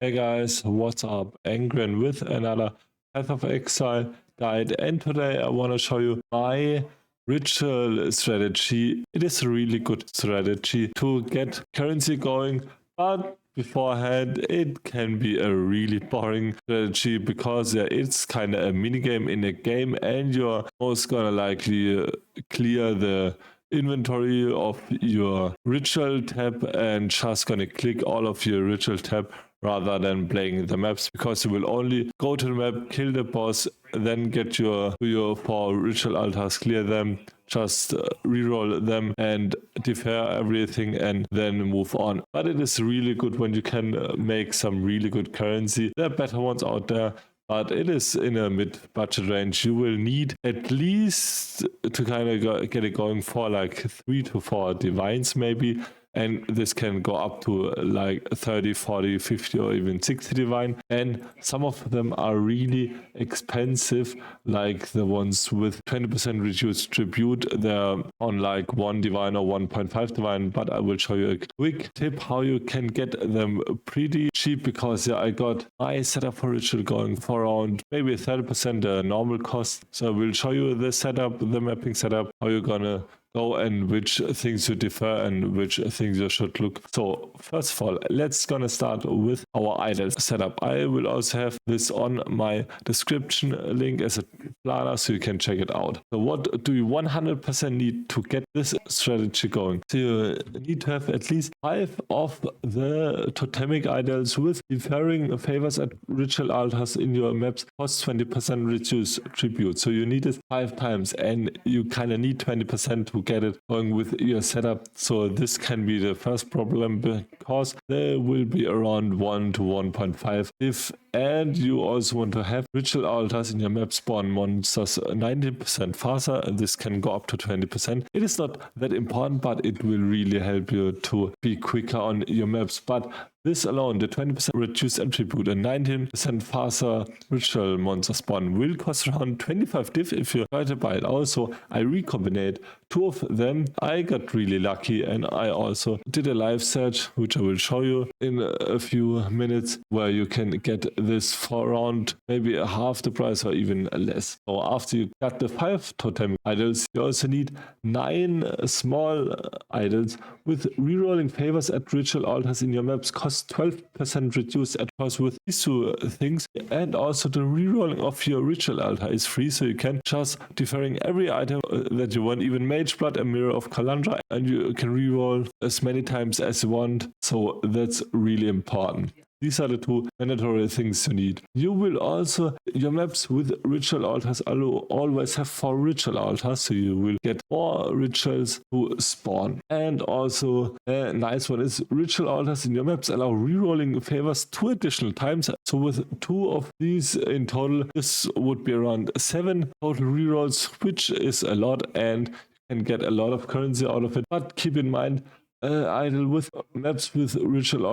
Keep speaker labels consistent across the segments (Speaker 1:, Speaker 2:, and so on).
Speaker 1: Hey guys, what's up? Angren with another Path of Exile guide, and today I want to show you my ritual strategy. It is a really good strategy to get currency going, but beforehand it can be a really boring strategy because it's kind of a minigame in a game, and you're most gonna likely clear the inventory of your ritual tab and just gonna click all of your ritual tab rather than playing the maps, because you will only go to the map, kill the boss, then get your 4 ritual altars, clear them, just reroll them and defer everything and then move on. But it is really good when you can make some really good currency. There are better ones out there, but it is in a mid-budget range. You will need at least to kind of get it going for like 3 to 4 divines maybe, and this can go up to like 30, 40, 50 or even 60 divine, and some of them are really expensive, like the ones with 20% reduced tribute. They're on like 1 divine or 1.5 divine, but I will show you a quick tip how you can get them pretty cheap, because I got my setup for ritual going for around maybe 30% normal cost. So I will show you the setup, the mapping setup, how you're gonna go and which things you defer and which things you should look. So first of all, let's gonna start with our idle setup. I will also have this on my description link as a planner so you can check it out. So what do you 100% need to get this strategy going? So you need to have at least 5 of the totemic idols with deferring favors at ritual altars in your maps cost 20% reduce tribute. So you need it 5 times, and you kind of need 20% to get it going with your setup. So this can be the first problem, because there will be around 1 to 1.5 if, and you also want to have ritual altars in your map spawn monsters 19% faster, and this can go up to 20%. It is not that important, but it will really help you to be quicker on your maps. But this alone, the 20% reduced attribute and 19% faster ritual monster spawn, will cost around 25 div if you try to buy it. Also, I recombinate 2 of them. I got really lucky, and I also did a live search, which I will show you in a few minutes, where you can get this for around maybe half the price or even less. So after you got the 5 totem idols, you also need 9 small idols with rerolling favors at ritual altars in your maps. Cost 12% reduced at cost with these 2 things, and also the rerolling of your ritual altar is free, so you can just deferring every item that you want, even Mage Blood and Mirror of Kalandra, and you can reroll as many times as you want. So that's really important. These are the 2 mandatory things you need. You will also, your maps with ritual altars always have 4 ritual altars, so you will get 4 rituals to spawn. And also a nice one is ritual altars in your maps allow rerolling favors 2 additional times. So with 2 of these in total, this would be around 7 total rerolls, which is a lot, and you can get a lot of currency out of it. But keep in mind, idle with maps with ritual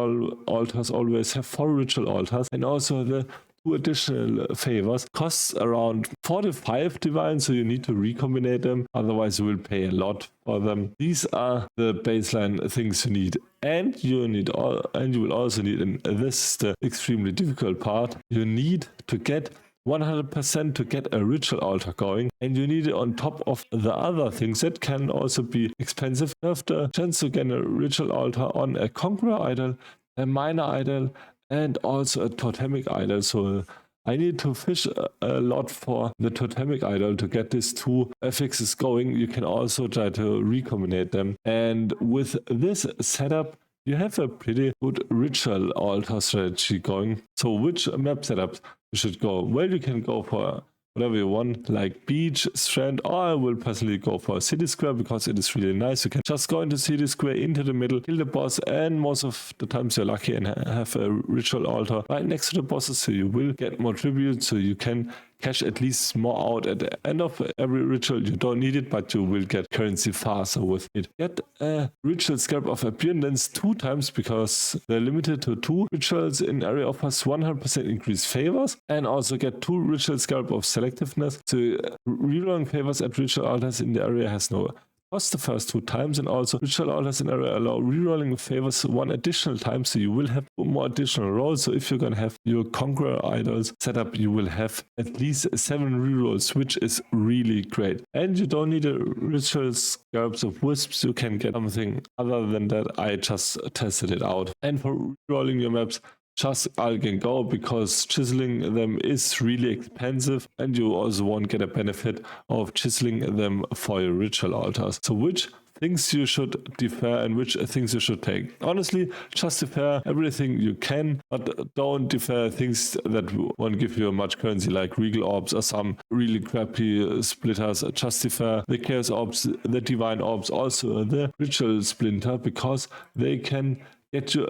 Speaker 1: altars always have 4 ritual altars, and also the 2 additional favors costs around 45 divine, so you need to recombinate them, otherwise you will pay a lot for them. These are the baseline things you need, and you will also need, and this is the extremely difficult part, you need to get 100% to get a ritual altar going, and you need it on top of the other things that can also be expensive. You have the chance to get a ritual altar on a conqueror idol, a minor idol, and also a totemic idol. So I need to fish a lot for the totemic idol to get these 2 affixes going. You can also try to recombinate them, and with this setup you have a pretty good ritual altar strategy going. So which map setups you should go? Well, you can go for whatever you want, like beach, strand, or I will personally go for city square because it is really nice. You can just go into city square, into the middle, kill the boss, and most of the times you're lucky and have a ritual altar right next to the bosses, so you will get more tribute, so you can cash at least more out at the end of every ritual. You don't need it, but you will get currency faster with it. Get a ritual Scarab of Abundance 2 times, because they're limited to 2 rituals in area offers 100% increased favors, and also get 2 ritual Scarab of Selectiveness. So rerolling favors at ritual altars in the area has no cost the first 2 times, and also ritual altars in area allow rerolling favors 1 additional time, so you will have more additional rolls. So if you're gonna have your Conqueror idols set up, you will have at least 7 rerolls, which is really great. And you don't need a ritual Scarabs of Wisps, you can get something other than that. I just tested it out. And for rerolling your maps, just Algen Go, because chiseling them is really expensive, and you also won't get a benefit of chiseling them for your ritual altars. So which things you should defer and which things you should take? Honestly, just defer everything you can, but don't defer things that won't give you much currency, like Regal Orbs or some really crappy splitters. Just defer the Chaos Orbs, the Divine Orbs, also the Ritual Splinter, because they can get you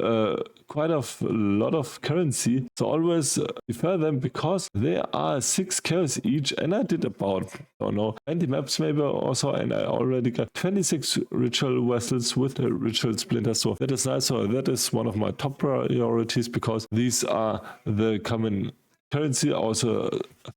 Speaker 1: quite a lot of currency. So always defer them, because they are 6 chaos each, and I did about, I don't know, 20 maps maybe also, and I already got 26 ritual vessels with the ritual splinter. So that is nice. So that is one of my top priorities, because these are the common currency. Also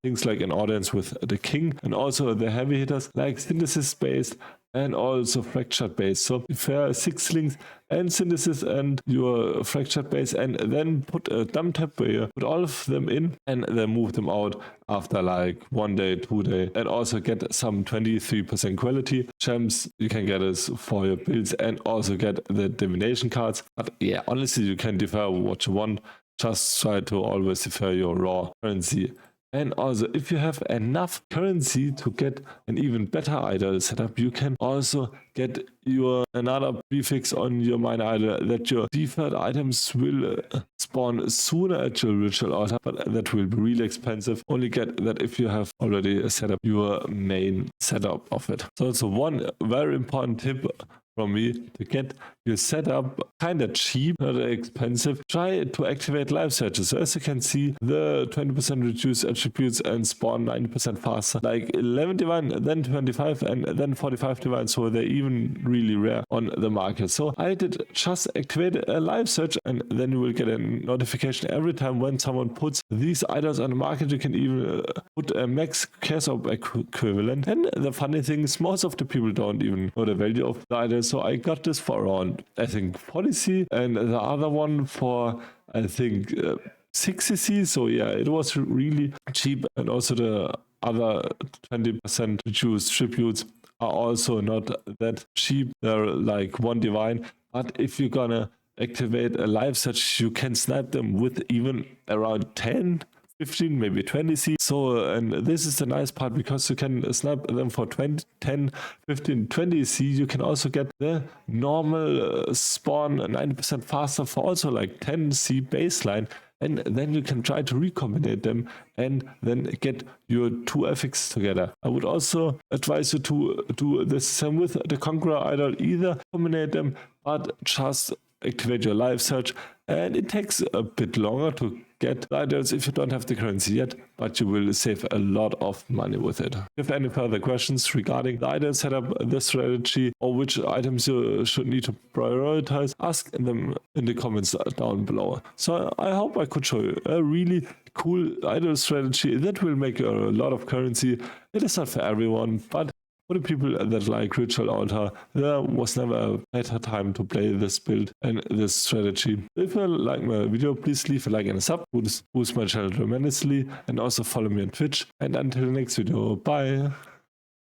Speaker 1: things like an audience with the king, and also the heavy hitters like synthesis based and also fractured base. So defer 6 slings and synthesis and your fractured base, and then put a dumb tap where you put all of them in and then move them out after like 1 day, 2 days, and also get some 23% quality gems. You can get this for your builds and also get the divination cards. But yeah, honestly, you can defer what you want. Just try to always defer your raw currency. And also, if you have enough currency to get an even better idol setup, you can also get your another prefix on your mine idol that your deferred items will spawn sooner at your ritual altar, but that will be really expensive. Only get that if you have already set up your main setup of it. So it's one very important tip from me to get your setup kind of cheap, not expensive. Try to activate live searches. So as you can see, the 20% reduce attributes and spawn 90% faster, like 11 divine, then 25, and then 45 divine. So they're even really rare on the market. So I did just activate a live search, and then you will get a notification every time when someone puts these items on the market. You can even put a max chaos orb equivalent. And the funny thing is, most of the people don't even know the value of the item. So I got this for around, I think, 40C, and the other one for, I think, 60C. So yeah, it was really cheap. And also the other 20% reduced tributes are also not that cheap. They're like 1 divine. But if you're gonna activate a live search, you can snipe them with even around 10, 15, maybe 20C. So, and this is the nice part, because you can snipe them for 20, 10, 15, 20C. You can also get the normal spawn 90% faster for also like 10C baseline. And then you can try to recombine them and then get your 2 ethics together. I would also advise you to do the same with the Conqueror idol. Either combine them, but just activate your live search, and it takes a bit longer to get the idols if you don't have the currency yet, but you will save a lot of money with it. If you have any further questions regarding the idol setup, the strategy, or which items you should need to prioritize, ask them in the comments down below. So I hope I could show you a really cool idol strategy that will make you a lot of currency. It is not for everyone, but for the people that like ritual altar, there was never a better time to play this build and this strategy. If you like my video, please leave a like and a sub. Boost my channel tremendously, and also follow me on Twitch. And until the next video, bye.